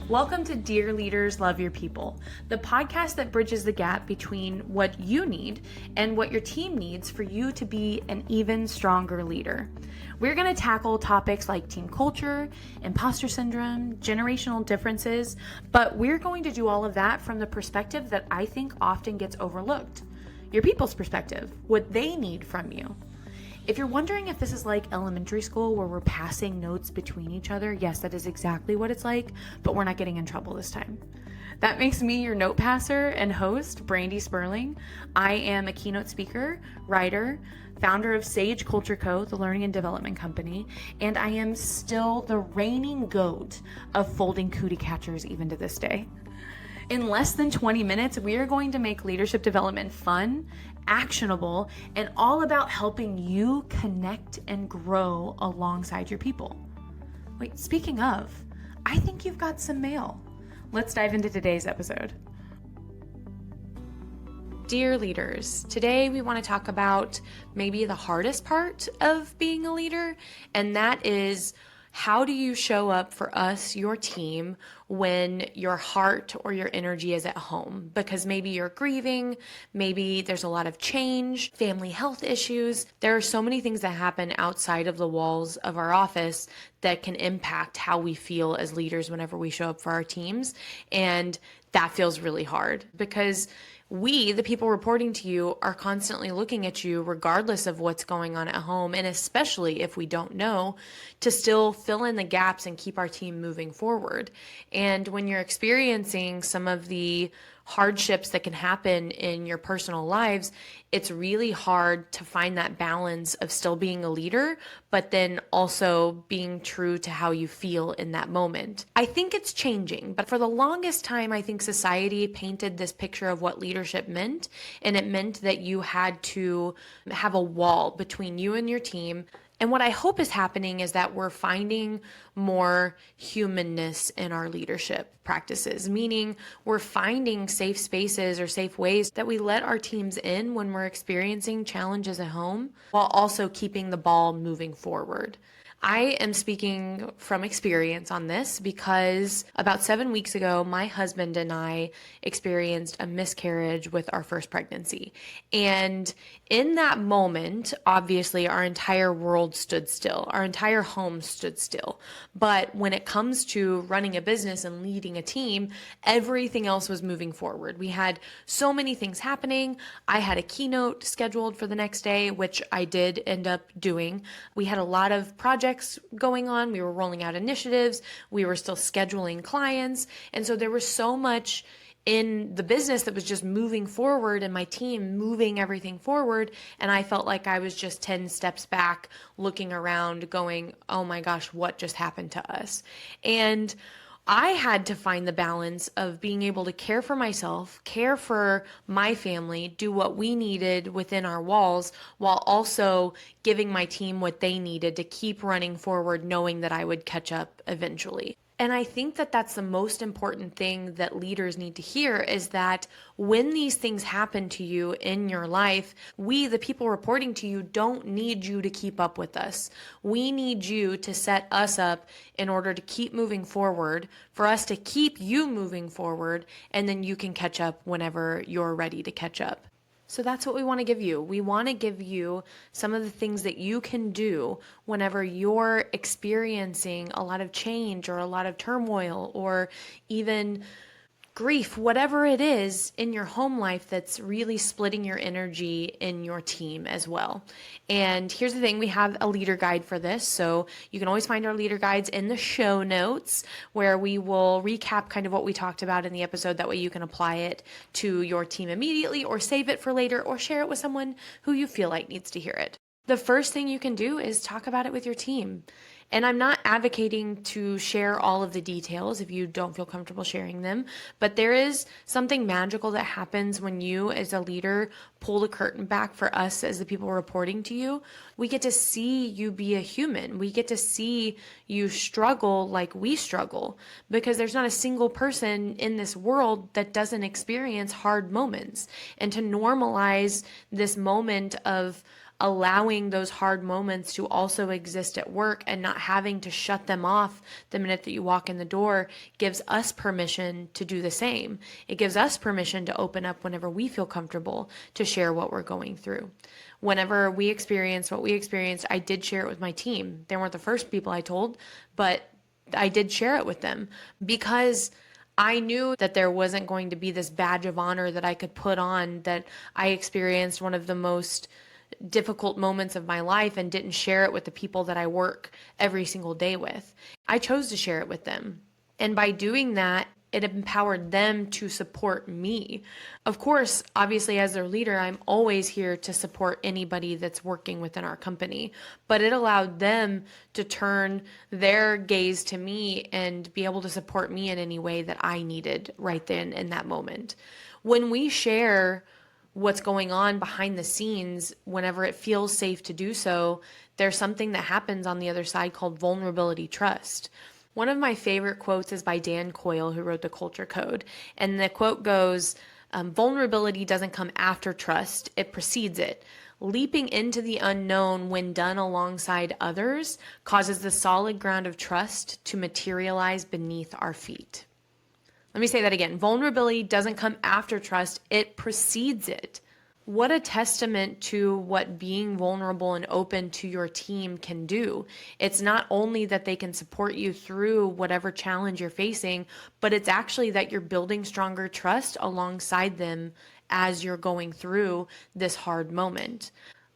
Welcome to Dear Leaders Love Your People, the podcast that bridges the gap between what you need and what your team needs for you to be an even stronger leader. We're going to tackle topics like team culture, imposter syndrome, generational differences, but we're going to do all of that from the perspective that I think often gets overlooked. Your people's perspective, what they need from you. If you're wondering if this is like elementary school where we're passing notes between each other, yes, that is exactly what it's like, but we're not getting in trouble this time. That makes me your note passer and host, Brandy Sperling. I am a keynote speaker, writer, founder of Sage Culture Co., the learning and development company, and I am still the reigning goat of folding cootie catchers even to this day. In less than 20 minutes, we are going to make leadership development fun, actionable, and all about helping you connect and grow alongside your people. Wait, speaking of, I think you've got some mail. Let's dive into today's episode. Dear leaders, today we want to talk about maybe the hardest part of being a leader, and that is how do you show up for us, your team, when your heart or your energy is at home? Because maybe you're grieving, maybe there's a lot of change, family health issues. There are so many things that happen outside of the walls of our office that can impact how we feel as leaders whenever we show up for our teams. And that feels really hard because we, the people reporting to you, are constantly looking at you regardless of what's going on at home, and especially if we don't know, to still fill in the gaps and keep our team moving forward. And when you're experiencing some of the hardships that can happen in your personal lives, it's really hard to find that balance of still being a leader, but then also being true to how you feel in that moment. I think it's changing, but for the longest time, I think society painted this picture of what leadership meant, and it meant that you had to have a wall between you and your team. And what I hope is happening is that we're finding more humanness in our leadership practices, meaning we're finding safe spaces or safe ways that we let our teams in when we're experiencing challenges at home, while also keeping the ball moving forward. I am speaking from experience on this because about 7 weeks ago, my husband and I experienced a miscarriage with our first pregnancy. And in that moment, obviously, our entire world stood still. Our entire home stood still. But when it comes to running a business and leading a team, everything else was moving forward. We had so many things happening. I had a keynote scheduled for the next day, which I did end up doing. We had a lot of projects going on. We were rolling out initiatives. We were still scheduling clients. And so there was so much in the business that was just moving forward and my team moving everything forward. And I felt like I was just 10 steps back looking around going, oh my gosh, what just happened to us? And I had to find the balance of being able to care for myself, care for my family, do what we needed within our walls, while also giving my team what they needed to keep running forward, knowing that I would catch up eventually. And I think that that's the most important thing that leaders need to hear is that when these things happen to you in your life, we, the people reporting to you, don't need you to keep up with us. We need you to set us up in order to keep moving forward, for us to keep you moving forward, and then you can catch up whenever you're ready to catch up. So that's what we want to give you. We want to give you some of the things that you can do whenever you're experiencing a lot of change or a lot of turmoil or even grief, whatever it is in your home life that's really splitting your energy in your team as well. And here's the thing, we have a leader guide for this. So you can always find our leader guides in the show notes where we will recap kind of what we talked about in the episode. That way you can apply it to your team immediately or save it for later or share it with someone who you feel like needs to hear it. The first thing you can do is talk about it with your team. And I'm not advocating to share all of the details if you don't feel comfortable sharing them, but there is something magical that happens when you as a leader pull the curtain back for us as the people reporting to you. We get to see you be a human. We get to see you struggle like we struggle, because there's not a single person in this world that doesn't experience hard moments. And to normalize this moment of allowing those hard moments to also exist at work and not having to shut them off the minute that you walk in the door gives us permission to do the same. It gives us permission to open up whenever we feel comfortable to share what we're going through. Whenever we experienced what we experienced, I did share it with my team. They weren't the first people I told, but I did share it with them because I knew that there wasn't going to be this badge of honor that I could put on that I experienced one of the most difficult moments of my life and didn't share it with the people that I work every single day with. I chose to share it with them. And by doing that, it empowered them to support me. Of course, obviously, as their leader, I'm always here to support anybody that's working within our company. But it allowed them to turn their gaze to me and be able to support me in any way that I needed right then in that moment. When we share what's going on behind the scenes, whenever it feels safe to do so, there's something that happens on the other side called vulnerability trust. One of my favorite quotes is by Dan Coyle, who wrote The Culture Code. And the quote goes, vulnerability doesn't come after trust, it precedes it. Leaping into the unknown when done alongside others causes the solid ground of trust to materialize beneath our feet. Let me say that again. Vulnerability doesn't come after trust, it precedes it. What a testament to what being vulnerable and open to your team can do. It's not only that they can support you through whatever challenge you're facing, but it's actually that you're building stronger trust alongside them as you're going through this hard moment.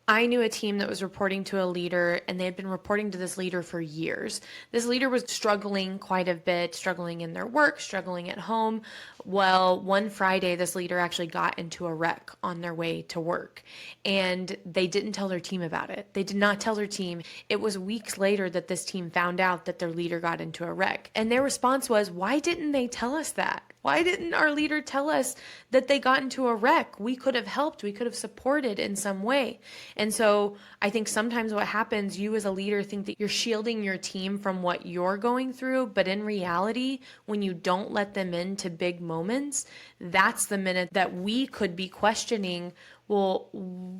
I knew a team that was reporting to a leader, and they had been reporting to this leader for years. This leader was struggling quite a bit, struggling in their work, struggling at home. Well, one Friday, this leader actually got into a wreck on their way to work, and they didn't tell their team about it. They did not tell their team. It was weeks later that this team found out that their leader got into a wreck, and their response was, why didn't they tell us that? Why didn't our leader tell us that they got into a wreck? We could have helped. We could have supported in some way. And so I think sometimes what happens, you as a leader think that you're shielding your team from what you're going through. But in reality, when you don't let them into big moments, that's the minute that we could be questioning, well,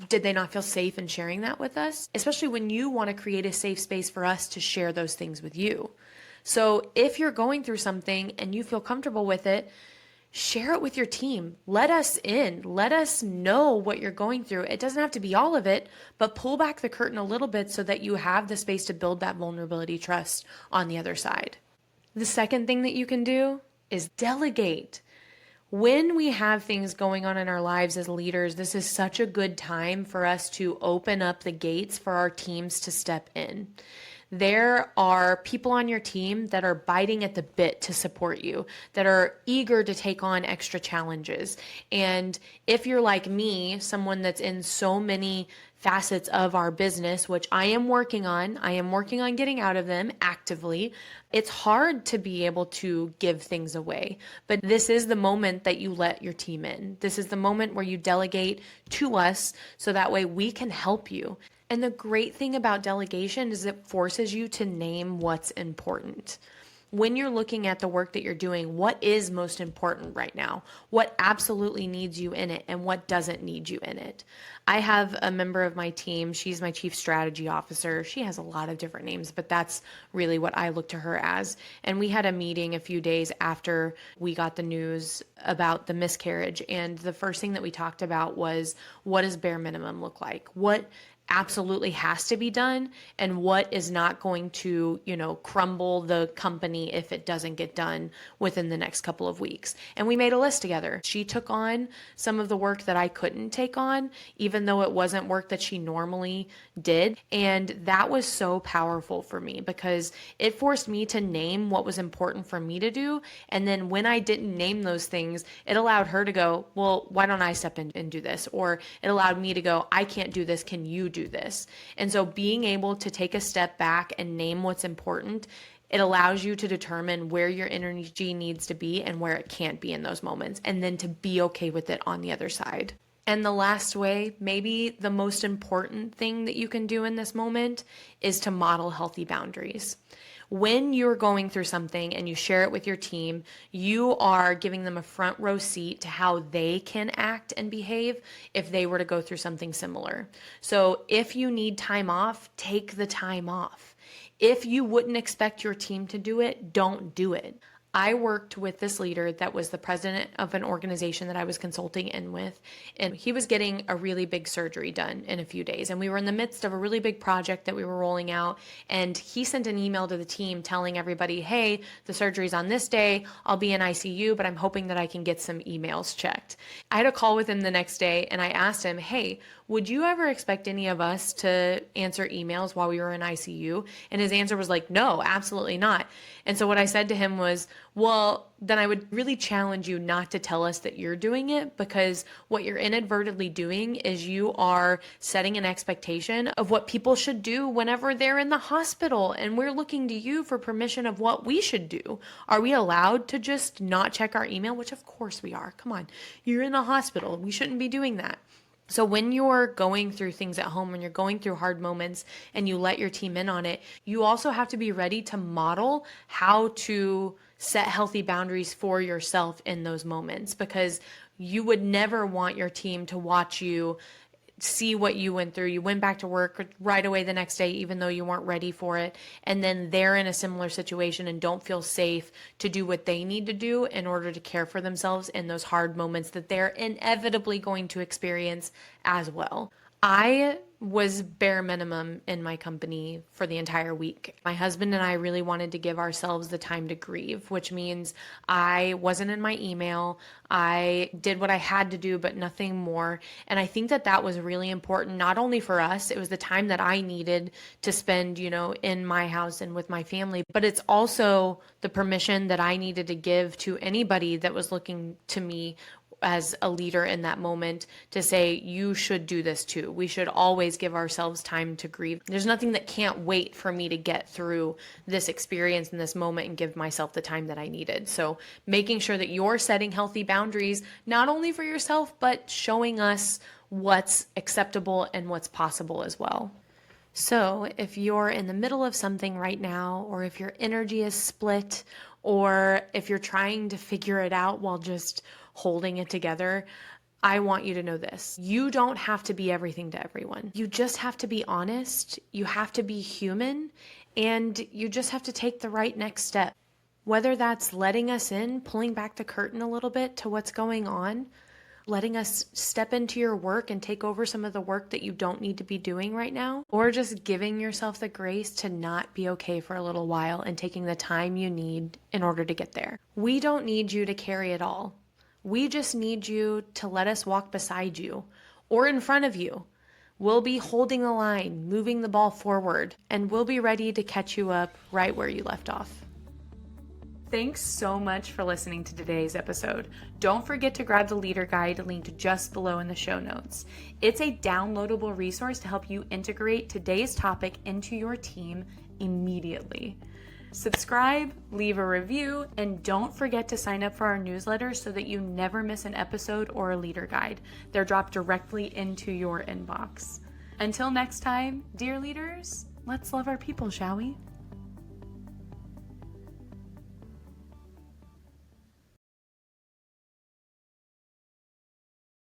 did they not feel safe in sharing that with us? Especially when you want to create a safe space for us to share those things with you. So if you're going through something and you feel comfortable with it, share it with your team. Let us in. Let us know what you're going through. It doesn't have to be all of it, but pull back the curtain a little bit so that you have the space to build that vulnerability trust on the other side. The second thing that you can do is delegate. When we have things going on in our lives as leaders, this is such a good time for us to open up the gates for our teams to step in. There are people on your team that are biting at the bit to support you, that are eager to take on extra challenges. And if you're like me, someone that's in so many facets of our business, which I am working on getting out of them actively. It's hard to be able to give things away, but this is the moment that you let your team in. This is the moment where you delegate to us so that way we can help you. And the great thing about delegation is it forces you to name what's important. When you're looking at the work that you're doing, what is most important right now? What absolutely needs you in it and what doesn't need you in it? I have a member of my team. She's my chief strategy officer. She has a lot of different names, but that's really what I look to her as. And we had a meeting a few days after we got the news about the miscarriage. And the first thing that we talked about was, what does bare minimum look like? What absolutely has to be done and what is not going to, crumble the company if it doesn't get done within the next couple of weeks. And we made a list together. She took on some of the work that I couldn't take on, even though it wasn't work that she normally did. And that was so powerful for me because it forced me to name what was important for me to do. And then when I didn't name those things, it allowed her to go, well, why don't I step in and do this? Or it allowed me to go, I can't do this. Can you do this? And so being able to take a step back and name what's important, it allows you to determine where your energy needs to be and where it can't be in those moments, and then to be okay with it on the other side. And the last way, maybe the most important thing that you can do in this moment, is to model healthy boundaries. when you're going through something and you share it with your team, you are giving them a front row seat to how they can act and behave if they were to go through something similar. So if you need time off, take the time off. If you wouldn't expect your team to do it, don't do it. I worked with this leader that was the president of an organization that I was consulting in with, and he was getting a really big surgery done in a few days. And we were in the midst of a really big project that we were rolling out. And he sent an email to the team telling everybody, hey, the surgery's on this day. I'll be in ICU, but I'm hoping that I can get some emails checked. I had a call with him the next day and I asked him, hey, would you ever expect any of us to answer emails while we were in ICU? And his answer was like, no, absolutely not. And so what I said to him was, well, then I would really challenge you not to tell us that you're doing it, because what you're inadvertently doing is you are setting an expectation of what people should do whenever they're in the hospital. And we're looking to you for permission of what we should do. Are we allowed to just not check our email? Which of course we are. Come on, you're in the hospital. We shouldn't be doing that. So when you're going through things at home, when you're going through hard moments and you let your team in on it, you also have to be ready to model how to set healthy boundaries for yourself in those moments, because you would never want your team to watch you see what you went through. You went back to work right away the next day, even though you weren't ready for it. And then they're in a similar situation and don't feel safe to do what they need to do in order to care for themselves in those hard moments that they're inevitably going to experience as well. I was bare minimum in my company for the entire week. My husband and I really wanted to give ourselves the time to grieve, which means I wasn't in my email. I did what I had to do, but nothing more. And I think that that was really important, not only for us, it was the time that I needed to spend, in my house and with my family, but it's also the permission that I needed to give to anybody that was looking to me as a leader in that moment to say, you should do this too. We should always give ourselves time to grieve. There's nothing that can't wait for me to get through this experience in this moment and give myself the time that I needed. So making sure that you're setting healthy boundaries, not only for yourself, but showing us what's acceptable and what's possible as well. So if you're in the middle of something right now, or if your energy is split, or if you're trying to figure it out while just holding it together, I want you to know this. You don't have to be everything to everyone. You just have to be honest. You have to be human, and you just have to take the right next step. Whether that's letting us in, pulling back the curtain a little bit to what's going on, letting us step into your work and take over some of the work that you don't need to be doing right now, or just giving yourself the grace to not be okay for a little while and taking the time you need in order to get there. We don't need you to carry it all. We just need you to let us walk beside you or in front of you. We'll be holding the line, moving the ball forward, and we'll be ready to catch you up right where you left off. Thanks so much for listening to today's episode. Don't forget to grab the leader guide linked just below in the show notes. It's a downloadable resource to help you integrate today's topic into your team immediately. Subscribe, leave a review, and don't forget to sign up for our newsletter so that you never miss an episode or a leader guide. They're dropped directly into your inbox. Until next time, dear leaders, let's love our people, shall we?